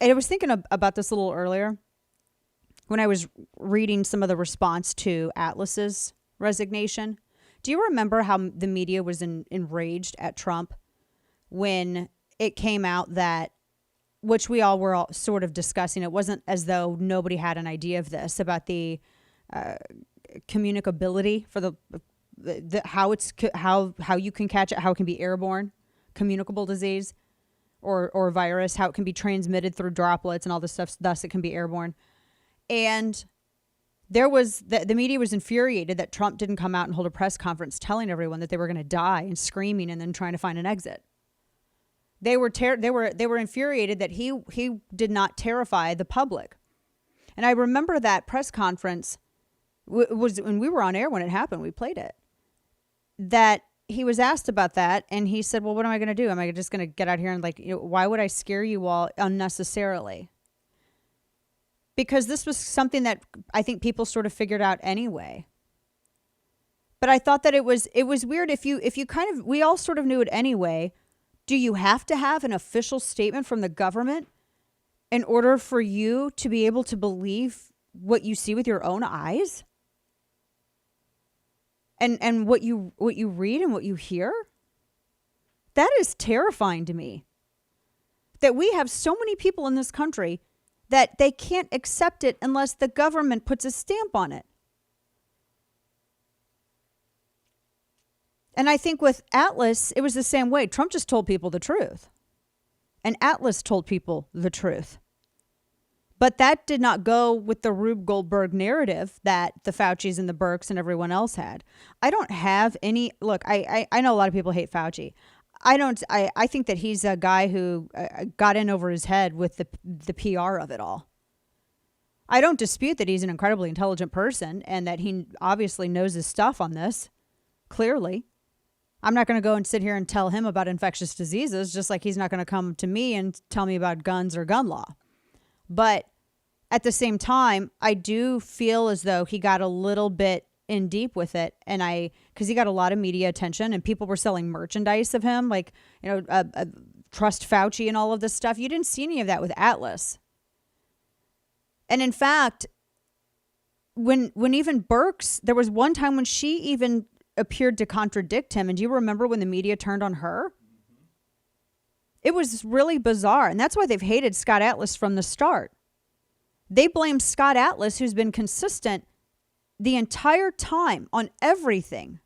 I was thinking about this a little earlier when I was reading some of the response to Atlas's resignation. Do you remember how the media was enraged at Trump when it came out that, which we all were all sort of discussing, it wasn't as though nobody had an idea of this, about the communicability for the how you can catch it, how it can be airborne, communicable disease or virus, how it can be transmitted through droplets and all this stuff, thus it can be airborne. And there was the media was infuriated that Trump didn't come out and hold a press conference telling everyone that they were going to die and screaming and then trying to find an exit. They were infuriated that he did not terrify the public. And I remember that press conference was when we were on air when it happened. We played it. That he was asked about that, and he said, "Well, what am I going to do? Am I just going to get out here and why would I scare you all unnecessarily?" Because this was something that I think people sort of figured out anyway. But I thought that it was weird if you kind of, we all sort of knew it anyway. Do you have to have an official statement from the government in order for you to be able to believe what you see with your own eyes? And what you read and what you hear? That is terrifying to me. That we have so many people in this country that they can't accept it unless the government puts a stamp on it. And I think with Atlas, it was the same way. Trump just told people the truth. And Atlas told people the truth. But that did not go with the Rube Goldberg narrative that the Faucis and the Birx and everyone else had. I don't have any... Look, I know a lot of people hate Fauci. I think that he's a guy who got in over his head with the PR of it all. I don't dispute that he's an incredibly intelligent person and that he obviously knows his stuff on this, clearly. I'm not going to go and sit here and tell him about infectious diseases, just like he's not going to come to me and tell me about guns or gun law. But at the same time, I do feel as though he got a little bit in deep with it, and because he got a lot of media attention and people were selling merchandise of him, like, Trust Fauci and all of this stuff. You didn't see any of that with Atlas. And in fact, when even Birx, there was one time when she even appeared to contradict him. And do you remember when the media turned on her? It was really bizarre. And that's why they've hated Scott Atlas from the start. They blame Scott Atlas, who's been consistent the entire time on everything.